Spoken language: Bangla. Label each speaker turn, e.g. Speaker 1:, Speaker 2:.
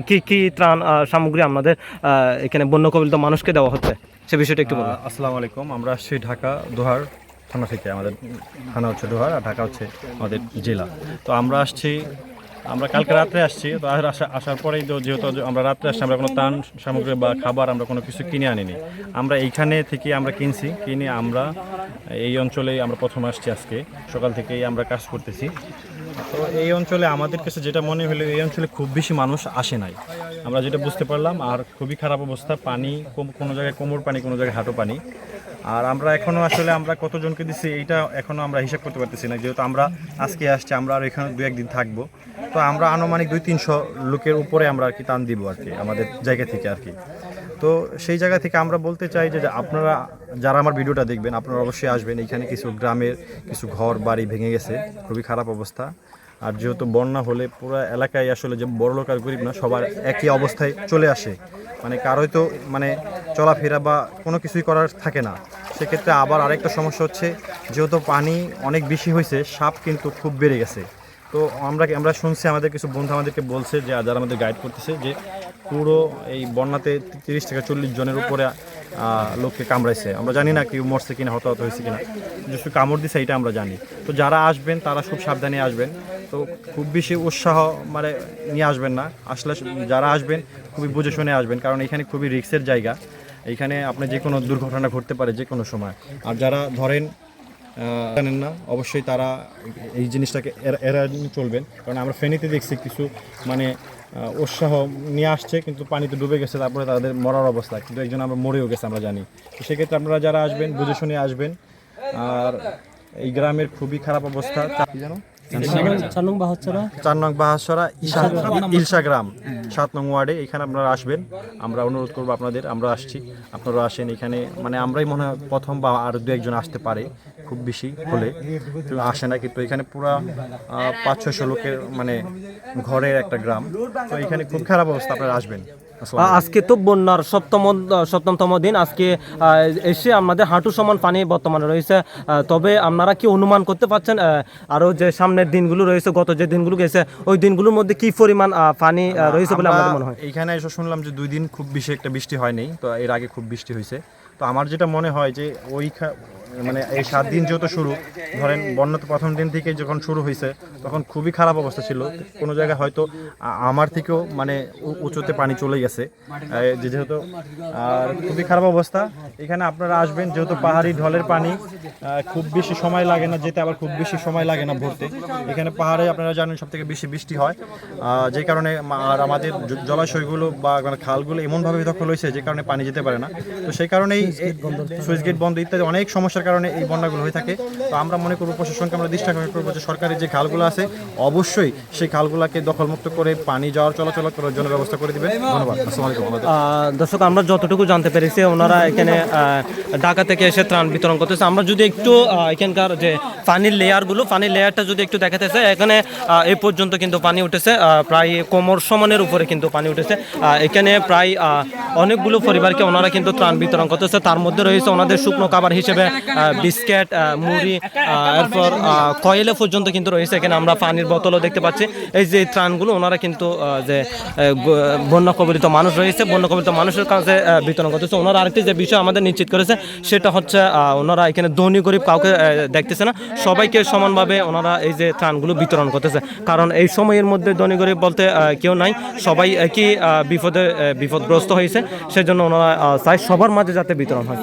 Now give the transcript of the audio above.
Speaker 1: কি কি ত্রাণ সামগ্রী আমাদের এখানে বন্য কবলিত মানুষকে দেওয়া হচ্ছে সে বিষয়টা একটু বলুন।
Speaker 2: আসসালামু আলাইকুম। আমরা আসছি ঢাকা দোহার থানা থেকে। আমাদের থানা হচ্ছে দোহার আর ঢাকা হচ্ছে আমাদের জেলা। তো আমরা কালকে রাত্রে আসছি। তো আসার পরেই তো যেহেতু আমরা রাত্রে আসছি, আমরা কোনো ত্রাণ সামগ্রী বা খাবার আমরা কোনো কিছু কিনে আনিনি। আমরা এইখানে থেকে আমরা কিনে আমরা এই অঞ্চলেই আমরা প্রথম আসছি। আজকে সকাল থেকেই আমরা কাজ করতেছি। তো এই অঞ্চলে আমাদের কাছে যেটা মনে হলো, এই অঞ্চলে খুব বেশি মানুষ আসে নাই, আমরা যেটা বুঝতে পারলাম। আর খুবই খারাপ অবস্থা, পানি কোনো জায়গায় কোমর পানি, কোনো জায়গায় হাঁটু পানি। আর আমরা এখনও আসলে আমরা কতজনকে দিচ্ছি এইটা এখনও আমরা হিসাব করতে পারতেছি না, যেহেতু আমরা আজকে আসছি। আমরা আর এখানে 2-1 দিন থাকবো। তো আমরা আনুমানিক 200-300 লোকের উপরে আমরা আর কি টান দিব আর কি, আমাদের জায়গা থেকে আর কি। তো সেই জায়গা থেকে আমরা বলতে চাই যে আপনারা যারা আমার ভিডিওটা দেখবেন, আপনারা অবশ্যই আসবেন। এইখানে কিছু গ্রামের কিছু ঘর বাড়ি ভেঙে গেছে, খুবই খারাপ অবস্থা। আর যেহেতু বন্যা হলে পুরো এলাকায় আসলে যে বড় লোক আর গরিব না, সবার একই অবস্থায় চলে আসে। মানে কারোই তো মানে চলাফেরা বা কোনো কিছুই করার থাকে না। সেক্ষেত্রে আবার আরেকটা সমস্যা হচ্ছে, যেহেতু পানি অনেক বেশি হয়েছে, সাপ কিন্তু খুব বেড়ে গেছে। তো আমরা শুনছি, আমাদের কিছু বন্ধু আমাদেরকে বলছে, যে যারা আমাদের গাইড করতেছে, যে পুরো এই বন্যাতে 30 থেকে 40 জনের উপরে লোককে কামড়াইছে। আমরা জানি না কেউ মরছে কিনা, হতাহত হয়েছে কিনা, just কামড় দিছে এটা আমরা জানি। তো যারা আসবেন তারা খুব সাবধানে আসবেন। তো খুব বেশি উৎসাহ মানে নিয়ে আসবেন না, আসলে যারা আসবেন খুবই বুঝে শুনে আসবেন, কারণ এখানে খুবই রিস্কের জায়গা। এইখানে আপনি যে কোনো দুর্ঘটনা ঘটতে পারে যে কোনো সময়। আর যারা ধরেন জানেন না, অবশ্যই তারা এই জিনিসটাকে এড়িয়ে চলবেন। কারণ আমরা ফেনীতে দেখছি কিছু মানে উৎসাহ নিয়ে আসছে, কিন্তু পানিতে ডুবে গেছে, তারপরে তাদের মরার অবস্থা, কিন্তু একজন আমরা মরেও গেছে আমরা জানি। তো সেক্ষেত্রে আপনারা যারা আসবেন বুঝে শুনে আসবেন। আর এই গ্রামের খুবই খারাপ অবস্থা। জানো
Speaker 1: 4 নং
Speaker 2: বাহাসরা ইলশা গ্রাম 7 নং ওয়ার্ডে। এখানে আপনারা আসবেন, আমরা অনুরোধ করবো আপনাদের। আমরা আসছি, আপনারা আসেন। এখানে মানে আমরাই মনে হয় প্রথম, বা আর 2-1 আসতে পারে খুব বেশি হলে, তো আসে না। কিন্তু এখানে পুরা 500-600 লোকের মানে ঘরের একটা গ্রাম। তো এখানে খুব খারাপ অবস্থা, আপনারা আসবেন।
Speaker 1: আজকে তো বন্যার সপ্তমতম দিন। আজকে এসে আমাদের হাঁটু সমান পানি বর্তমানে রয়েছে। তবে আপনারা কি অনুমান করতে পারছেন আরো যে সামনের দিনগুলো রয়েছে, গত যে দিনগুলো গেছে, ওই দিনগুলোর মধ্যে কি পরিমাণ পানি রয়েছে বলে আমাদের মনে হয়?
Speaker 2: এইখানে এসে শুনলাম যে 2 দিন খুব বেশি একটা বৃষ্টি হয়নি, তো এর আগে খুব বৃষ্টি হয়েছে। তো আমার যেটা মনে হয় যে মানে এই 7 দিন যেহেতু শুরু, ধরেন বন্যা তো প্রথম দিন থেকে যখন শুরু হয়েছে তখন খুবই খারাপ অবস্থা ছিল। কোনো জায়গায় হয়তো আমার থেকেও মানে উঁচুতে পানি চলে গেছে যেহেতু। আর খুবই খারাপ অবস্থা। এখানে আপনারা আসবেন, যেহেতু পাহাড়ি ঢলের পানি, খুব বেশি সময় লাগে না যেতে, আবার খুব বেশি সময় লাগে না ভরতে। এখানে পাহাড়ে আপনারা জানেন সব থেকে বেশি বৃষ্টি হয়, যে কারণে। আর আমাদের জলাশয়গুলো বা খালগুলো এমনভাবে দখল হয়েছে যে কারণে পানি যেতে পারে না। তো সেই কারণেই সুইচ গেট বন্ধ ইত্যাদি অনেক সমস্যার কারণে এই বন্যাগুলো হয়ে থাকে। তো আমরা মনে করবো প্রশাসনকে আমরা দৃষ্টি আকর্ষণ করবো যে সরকারি যে খালগুলো আছে অবশ্যই সেই খালগুলোকে দখলমুক্ত করে পানি চলাচল করার জন্য ব্যবস্থা করে দিবেন। ধন্যবাদ। আসসালামু আলাইকুম।
Speaker 1: দর্শক, আমরা যতটুকু জানতে পেরেছি, ওনারা এখানে ঢাকা থেকে এসে ত্রাণ বিতরণ করতেছে। আমরা যদি একটু এখানকার যে পানির লেয়ারটা যদি একটু দেখাতে চাই, এখানে এই পর্যন্ত কিন্তু পানি উঠেছে, প্রায় কোমর সমানের উপরে কিন্তু পানি উঠেছে। এখানে প্রায় অনেকগুলো পরিবারকে ওনারা কিন্তু ত্রাণ বিতরণ করতেছে। তার মধ্যে রয়েছে ওনাদের শুকনো খাবার হিসেবে বিস্কিট, মুড়ি, এরপর কয়েলে পর্যন্ত কিন্তু রয়েছে। এখানে আমরা পানির বোতলও দেখতে পাচ্ছি। এই যে ত্রাণগুলো ওনারা কিন্তু যে বন্যা কবলিত মানুষ রয়েছে, বন্যা কবলিত মানুষের কাছে বিতরণ করতেছে। ওনারা আরেকটি যে বিষয় আমাদের নিশ্চিত করেছে, সেটা হচ্ছে ওনারা এখানে ধনী গরিব কাউকে দেখতেছে না, সবাইকে সমানভাবে ওনারা এই যে ত্রাণগুলো বিতরণ করতেছে। কারণ এই সময়ের মধ্যে ধনী গরিব বলতে কেউ নাই, সবাই একই বিপদগ্রস্ত হয়েছে। সেজন্য ওনারা চাই সবার মাঝে যাতে বিতরণ হয়।